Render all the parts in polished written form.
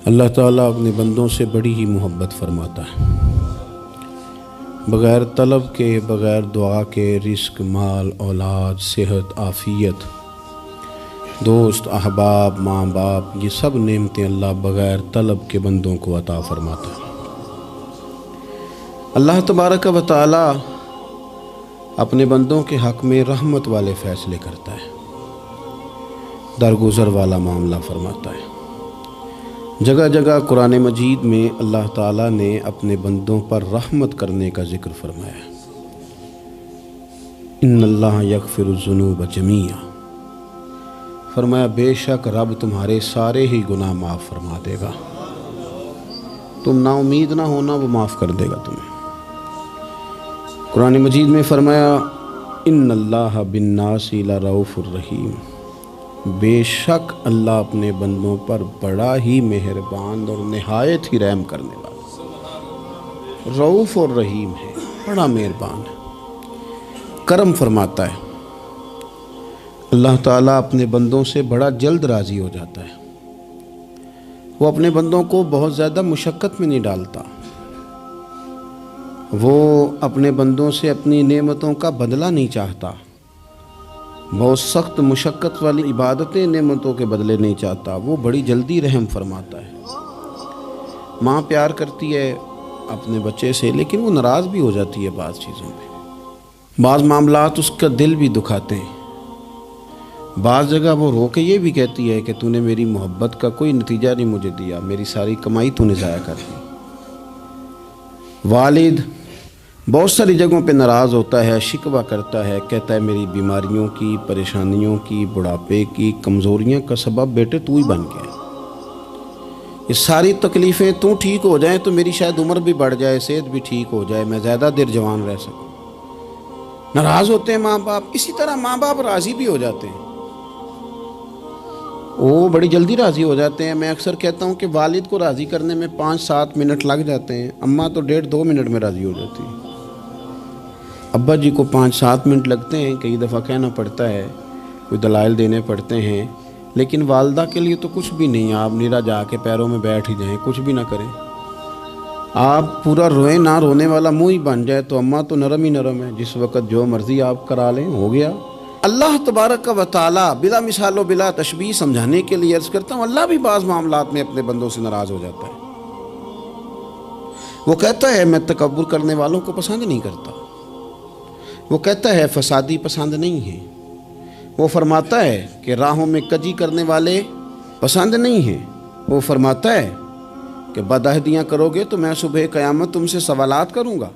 اللہ تعالیٰ اپنے بندوں سے بڑی ہی محبت فرماتا ہے۔ بغیر طلب کے، بغیر دعا کے رزق، مال، اولاد، صحت، عافیت، دوست، احباب، ماں باپ، یہ سب نعمتیں اللہ بغیر طلب کے بندوں کو عطا فرماتا ہے۔ اللہ تبارک و تعالیٰ اپنے بندوں کے حق میں رحمت والے فیصلے کرتا ہے، درگزر والا معاملہ فرماتا ہے۔ جگہ جگہ قرآن مجید میں اللہ تعالیٰ نے اپنے بندوں پر رحمت کرنے کا ذکر فرمایا ہے۔ ان اللہ یغفر الذنوب جمیعا، فرمایا بے شک رب تمہارے سارے ہی گناہ معاف فرما دے گا، تم نا امید نہ ہونا، وہ معاف کر دے گا تمہیں۔ قرآن مجید میں فرمایا ان اللہ بالناس لرؤوف الرحیم، بے شک اللہ اپنے بندوں پر بڑا ہی مہربان اور نہایت ہی رحم کرنے والا، رؤوف اور رحیم ہے، بڑا مہربان ہے، کرم فرماتا ہے۔ اللہ تعالیٰ اپنے بندوں سے بڑا جلد راضی ہو جاتا ہے، وہ اپنے بندوں کو بہت زیادہ مشقت میں نہیں ڈالتا، وہ اپنے بندوں سے اپنی نعمتوں کا بدلہ نہیں چاہتا، بہت سخت مشقت والی عبادتیں نعمتوں کے بدلے نہیں چاہتا، وہ بڑی جلدی رحم فرماتا ہے۔ ماں پیار کرتی ہے اپنے بچے سے، لیکن وہ ناراض بھی ہو جاتی ہے بعض چیزوں پہ، بعض معاملات اس کا دل بھی دکھاتے ہیں، بعض جگہ وہ رو کے یہ بھی کہتی ہے کہ تو نے میری محبت کا کوئی نتیجہ نہیں مجھے دیا، میری ساری کمائی تو نے ضائع کر دی۔ والد بہت ساری جگہوں پہ ناراض ہوتا ہے، شکوہ کرتا ہے، کہتا ہے میری بیماریوں کی، پریشانیوں کی، بڑھاپے کی، کمزوریاں کا سبب بیٹے تو ہی بن گیا، یہ ساری تکلیفیں تو ٹھیک ہو جائیں تو میری شاید عمر بھی بڑھ جائے، صحت بھی ٹھیک ہو جائے، میں زیادہ دیر جوان رہ سکوں۔ ناراض ہوتے ہیں ماں باپ، اسی طرح ماں باپ راضی بھی ہو جاتے ہیں، وہ بڑی جلدی راضی ہو جاتے ہیں۔ میں اکثر کہتا ہوں کہ والد کو راضی کرنے میں 5-7 منٹ لگ جاتے ہیں، اماں تو 1.5-2 منٹ میں راضی ہو جاتی ہے۔ ابا جی کو 5-7 منٹ لگتے ہیں، کئی دفعہ کہنا پڑتا ہے، کوئی دلائل دینے پڑتے ہیں، لیکن والدہ کے لیے تو کچھ بھی نہیں، آپ نیرا جا کے پیروں میں بیٹھ ہی جائیں، کچھ بھی نہ کریں، آپ پورا روئیں نہ، رونے والا منہ ہی بن جائے، تو اماں تو نرم ہی نرم ہے، جس وقت جو مرضی آپ کرا لیں ہو گیا۔ اللہ تبارک و تعالیٰ بلا مثال و بلا تشبیہ سمجھانے کے لیے عرض کرتا ہوں، اللہ بھی بعض معاملات میں اپنے بندوں سے ناراض ہو جاتا ہے۔ وہ کہتا ہے میں تکبر کرنے والوں کو پسند نہیں کرتا، وہ کہتا ہے فسادی پسند نہیں ہیں، وہ فرماتا ہے کہ راہوں میں کجی کرنے والے پسند نہیں ہیں، وہ فرماتا ہے کہ بدعہدیاں کرو گے تو میں صبح قیامت تم سے سوالات کروں گا۔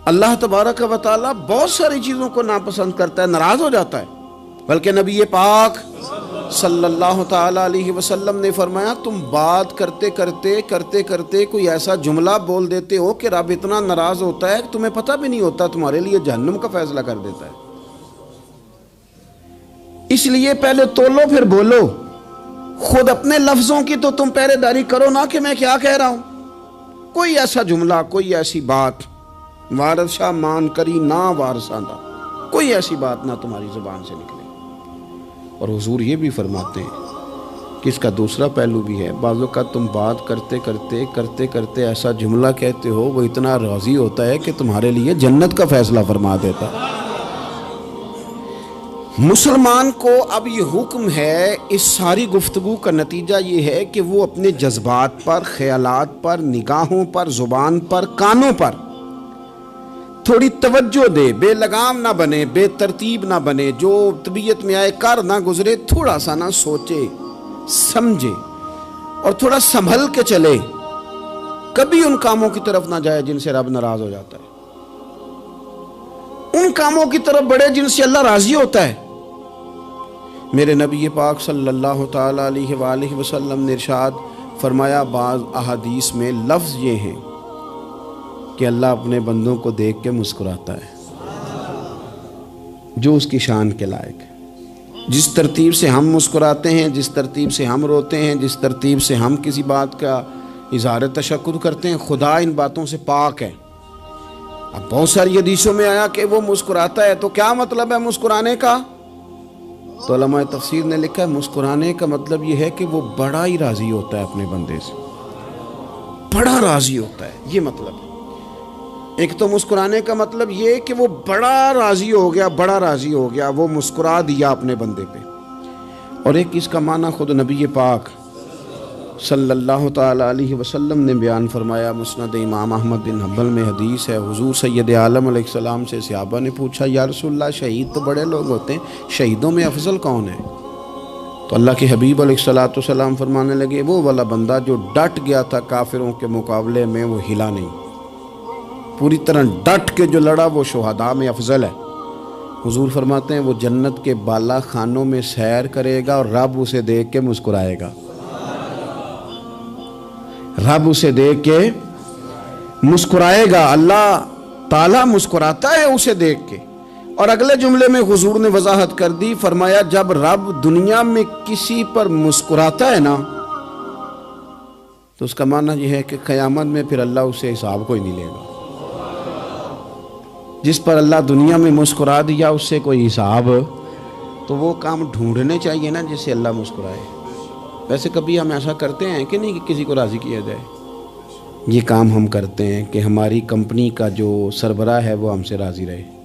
اللہ تبارک و تعالیٰ بہت ساری چیزوں کو ناپسند کرتا ہے، ناراض ہو جاتا ہے، بلکہ نبی پاک صلی اللہ تعالیٰ علیہ وسلم نے فرمایا تم بات کرتے کرتے کوئی ایسا جملہ بول دیتے ہو کہ رب اتنا ناراض ہوتا ہے کہ تمہیں پتہ بھی نہیں ہوتا، تمہارے لیے جہنم کا فیصلہ کر دیتا ہے۔ اس لیے پہلے تولو پھر بولو، خود اپنے لفظوں کی تو تم پہرے داری کرو نا کہ میں کیا کہہ رہا ہوں۔ کوئی ایسا جملہ، کوئی ایسی بات وارث شاہ مان کری نہ وارثاندہ، کوئی ایسی بات نہ تمہاری زبان سے نکلے۔ اور حضور یہ بھی فرماتے ہیں کہ اس کا دوسرا پہلو بھی ہے، بعض اوقات تم بات کرتے ایسا جملہ کہتے ہو وہ اتنا راضی ہوتا ہے کہ تمہارے لیے جنت کا فیصلہ فرما دیتا ہے۔ مسلمان کو اب یہ حکم ہے، اس ساری گفتگو کا نتیجہ یہ ہے کہ وہ اپنے جذبات پر، خیالات پر، نگاہوں پر، زبان پر، کانوں پر تھوڑی توجہ دے، بے لگام نہ بنے، بے ترتیب نہ بنے، جو طبیعت میں آئے کر نہ گزرے، تھوڑا سا نہ سوچے سمجھے اور تھوڑا سنبھل کے چلے، کبھی ان کاموں کی طرف نہ جائے جن سے رب ناراض ہو جاتا ہے، ان کاموں کی طرف بڑھے جن سے اللہ راضی ہوتا ہے۔ میرے نبی پاک صلی اللہ تعالیٰ علیہ وآلہ وسلم نے ارشاد فرمایا، بعض احادیث میں لفظ یہ ہیں کہ اللہ اپنے بندوں کو دیکھ کے مسکراتا ہے، جو اس کی شان کے لائق ہے۔ جس ترتیب سے ہم مسکراتے ہیں، جس ترتیب سے ہم روتے ہیں، جس ترتیب سے ہم کسی بات کا اظہار تشکر کرتے ہیں، خدا ان باتوں سے پاک ہے۔ اب بہت ساری حدیثوں میں آیا کہ وہ مسکراتا ہے، تو کیا مطلب ہے مسکرانے کا؟ تو علماء تفسیر نے لکھا ہے مسکرانے کا مطلب یہ ہے کہ وہ بڑا ہی راضی ہوتا ہے اپنے بندے سے، بڑا راضی ہوتا ہے، یہ مطلب ہے۔ ایک تو مسکرانے کا مطلب یہ کہ وہ بڑا راضی ہو گیا، بڑا راضی ہو گیا، وہ مسکرا دیا اپنے بندے پہ۔ اور ایک اس کا معنی خود نبی پاک صلی اللہ تعالیٰ علیہ وسلم نے بیان فرمایا۔ مسند امام احمد بن حنبل میں حدیث ہے، حضور سید عالم علیہ السلام سے صحابہ نے پوچھا یا رسول اللہ شہید تو بڑے لوگ ہوتے ہیں، شہیدوں میں افضل کون ہے؟ تو اللہ کے حبیب علیہ السلام فرمانے لگے وہ والا بندہ جو ڈٹ گیا تھا کافروں کے مقابلے میں، وہ ہلا نہیں، پوری طرح ڈٹ کے جو لڑا وہ شہداء میں افضل ہے۔ حضور فرماتے ہیں وہ جنت کے بالا خانوں میں سیر کرے گا اور رب اسے دیکھ کے مسکرائے گا، رب اسے دیکھ کے مسکرائے گا، اللہ تعالیٰ مسکراتا ہے اسے دیکھ کے۔ اور اگلے جملے میں حضور نے وضاحت کر دی، فرمایا جب رب دنیا میں کسی پر مسکراتا ہے نا تو اس کا معنی یہ ہے کہ قیامت میں پھر اللہ اسے حساب کوئی نہیں لے گا۔ جس پر اللہ دنیا میں مسکرا دیا اس سے کوئی حساب، تو وہ کام ڈھونڈنے چاہیے نا جس سے اللہ مسکرائے۔ ویسے کبھی ہم ایسا کرتے ہیں کہ نہیں کہ کسی کو راضی کیا جائے؟ یہ کام ہم کرتے ہیں کہ ہماری کمپنی کا جو سربراہ ہے وہ ہم سے راضی رہے۔